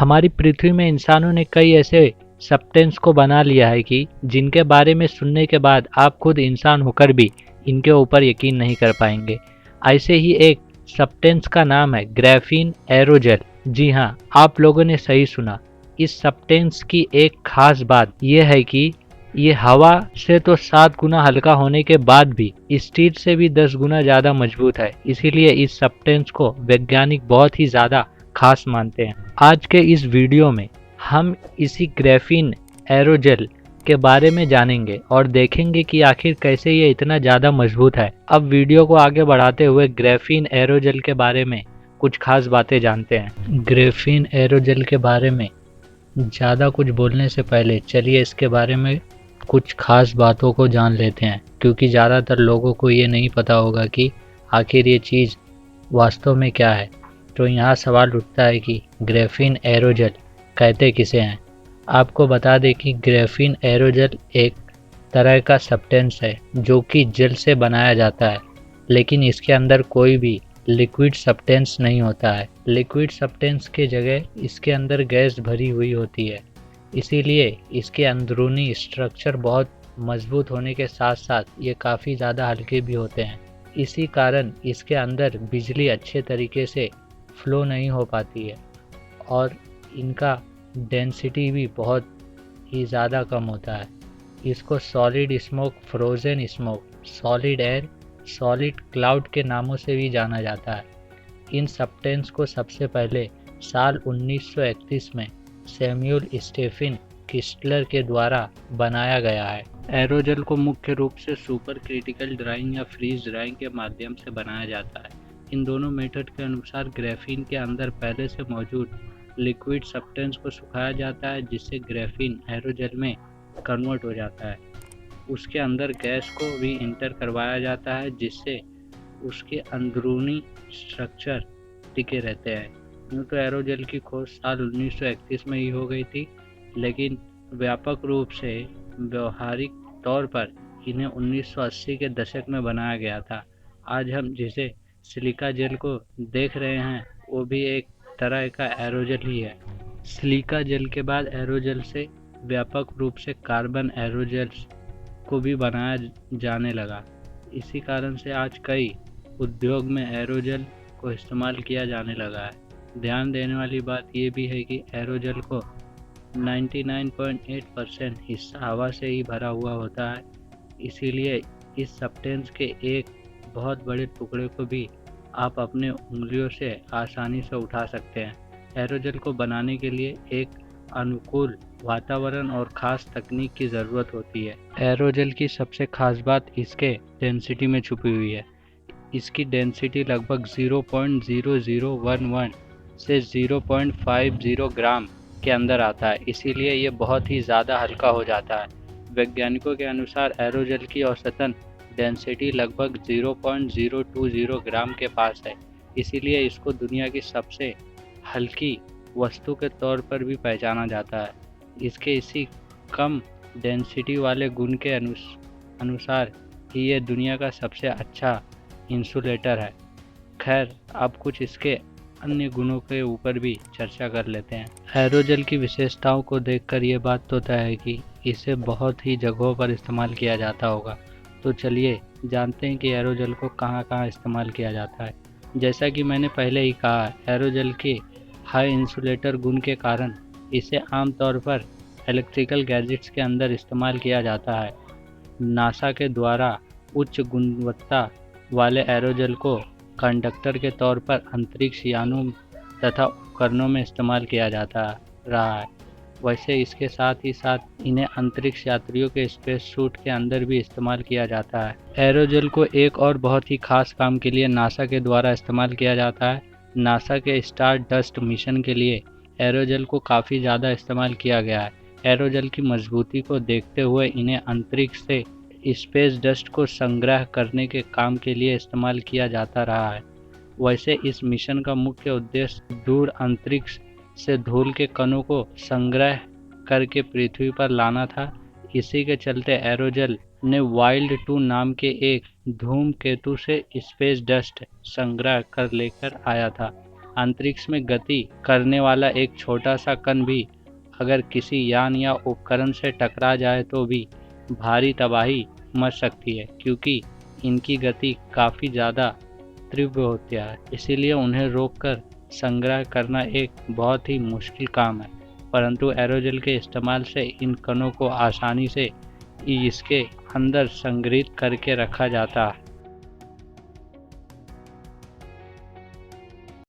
हमारी पृथ्वी में इंसानों ने कई ऐसे सब्सटेंस को बना लिया है कि जिनके बारे में सुनने के बाद आप खुद इंसान होकर भी इनके ऊपर यकीन नहीं कर पाएंगे। ऐसे ही एक सब्सटेंस का नाम है ग्राफीन एरोजेल। जी हाँ, आप लोगों ने सही सुना। इस सब्सटेंस की एक खास बात यह है कि ये हवा से तो 7 गुना हल्का होने के बाद भी स्टील से भी 10 गुना ज़्यादा मजबूत है। इसीलिए इस सब्सटेंस को वैज्ञानिक बहुत ही ज़्यादा खास मानते हैं। आज के इस वीडियो में हम इसी ग्राफीन एरोजेल के बारे में जानेंगे और देखेंगे कि आखिर कैसे ये इतना ज़्यादा मजबूत है। अब वीडियो को आगे बढ़ाते हुए ग्राफीन एरोजेल के बारे में कुछ खास बातें जानते हैं। ग्राफीन एरोजेल के बारे में ज़्यादा कुछ बोलने से पहले चलिए इसके बारे में कुछ खास बातों को जान लेते हैं, क्योंकि ज़्यादातर लोगों को ये नहीं पता होगा कि आखिर ये चीज़ वास्तव में क्या है। तो यहाँ सवाल उठता है कि ग्राफीन एरोजेल कहते किसे हैं। आपको बता दें कि ग्राफीन एरोजेल एक तरह का सब्सटेंस है जो कि जेल से बनाया जाता है, लेकिन इसके अंदर कोई भी लिक्विड सब्सटेंस नहीं होता है। लिक्विड सब्सटेंस के जगह इसके अंदर गैस भरी हुई होती है। इसीलिए इसके अंदरूनी स्ट्रक्चर बहुत मजबूत होने के साथ साथ ये काफ़ी ज़्यादा हल्के भी होते हैं। इसी कारण इसके अंदर बिजली अच्छे तरीके से फ्लो नहीं हो पाती है और इनका डेंसिटी भी बहुत ही ज़्यादा कम होता है। इसको solid smoke, frozen smoke, solid air, solid cloud के नामों से भी जाना जाता है। इन सब्सटेंस को सबसे पहले साल 1931 में सैमुअल स्टेफन क्रिस्टलर के द्वारा बनाया गया है। एरोजेल को मुख्य रूप से सुपर क्रिटिकल ड्राइंग या फ्रीज ड्राइंग के माध्यम से बनाया जाता है। इन दोनों मेथड के अनुसार ग्राफीन के अंदर पहले से मौजूद लिक्विड सब्सटेंस को सुखाया जाता है, जिससे ग्राफीन एरोजेल में कन्वर्ट हो जाता है। उसके अंदर गैस को भी इंटर करवाया जाता है, जिससे उसके अंदरूनी स्ट्रक्चर टिके रहते हैं। यूँ तो एरोजेल की खोज साल 1931 में ही हो गई थी, लेकिन व्यापक रूप से व्यवहारिक तौर पर इन्हें 1980 के दशक में बनाया गया था। आज हम जिसे सिलिका जेल को देख रहे हैं वो भी एक तरह का एरोजेल ही है। सिलिका जेल के बाद एरोजेल से व्यापक रूप से कार्बन एरोजेल्स को भी बनाया जाने लगा। इसी कारण से आज कई उद्योग में एरोजेल को इस्तेमाल किया जाने लगा है। ध्यान देने वाली बात ये भी है कि एरोजेल को 99.8% हिस्सा हवा से ही भरा हुआ होता है। इसीलिए इस सब्सटेंस के एक बहुत बड़े टुकड़े को भी आप अपने उंगलियों से आसानी से उठा सकते हैं। एरोजेल को बनाने के लिए एक अनुकूल वातावरण और ख़ास तकनीक की ज़रूरत होती है। एरोजेल की सबसे ख़ास बात इसके डेंसिटी में छुपी हुई है। इसकी डेंसिटी लगभग 0.0011 से 0.50 ग्राम के अंदर आता है, इसीलिए ये बहुत ही ज़्यादा हल्का हो जाता है। वैज्ञानिकों के अनुसार एरोजेल की औसतन डेंसिटी लगभग 0.020 ग्राम के पास है, इसीलिए इसको दुनिया की सबसे हल्की वस्तु के तौर पर भी पहचाना जाता है। इसके इसी कम डेंसिटी वाले गुण के अनुसार ही ये दुनिया का सबसे अच्छा इंसुलेटर है। खैर, अब कुछ इसके अन्य गुणों के ऊपर भी चर्चा कर लेते हैं। एरोजेल की विशेषताओं को देखकर ये बात तो तय है कि इसे बहुत ही जगहों पर इस्तेमाल किया जाता होगा। तो चलिए जानते हैं कि एरोजेल को कहाँ कहाँ इस्तेमाल किया जाता है। जैसा कि मैंने पहले ही कहा, एरोजेल के हाई इंसुलेटर गुण के कारण इसे आमतौर पर इलेक्ट्रिकल गैजेट्स के अंदर इस्तेमाल किया जाता है। नासा के द्वारा उच्च गुणवत्ता वाले एरोजेल को कंडक्टर के तौर पर अंतरिक्ष यानों तथा उपकरणों में इस्तेमाल किया जाता रहा है। वैसे इसके साथ ही साथ इन्हें अंतरिक्ष यात्रियों के स्पेस सूट के अंदर भी इस्तेमाल किया जाता है। एरोजेल को एक और बहुत ही खास काम के लिए नासा के द्वारा इस्तेमाल किया जाता है। नासा के स्टार डस्ट मिशन के लिए एरोजेल को काफ़ी ज़्यादा इस्तेमाल किया गया है। एरोजेल की मजबूती को देखते हुए इन्हें अंतरिक्ष से स्पेस डस्ट को संग्रह करने के काम के लिए इस्तेमाल किया जाता रहा है। वैसे इस मिशन का मुख्य उद्देश्य दूर अंतरिक्ष से धूल के कणों को संग्रह करके पृथ्वी पर लाना था। इसी के चलते एरोजेल ने वाइल्ड 2 नाम के एक धूमकेतु से स्पेस डस्ट संग्रह कर लेकर आया था। अंतरिक्ष में गति करने वाला एक छोटा सा कण भी अगर किसी यान या उपकरण से टकरा जाए तो भी भारी तबाही मच सकती है, क्योंकि इनकी गति काफ़ी ज़्यादा तीव्र होती है। इसीलिए उन्हें रोककर संग्रह करना एक बहुत ही मुश्किल काम है। परंतु एरोजेल के इस्तेमाल से इन कणों को आसानी से इसके अंदर संग्रहित करके रखा जाता है।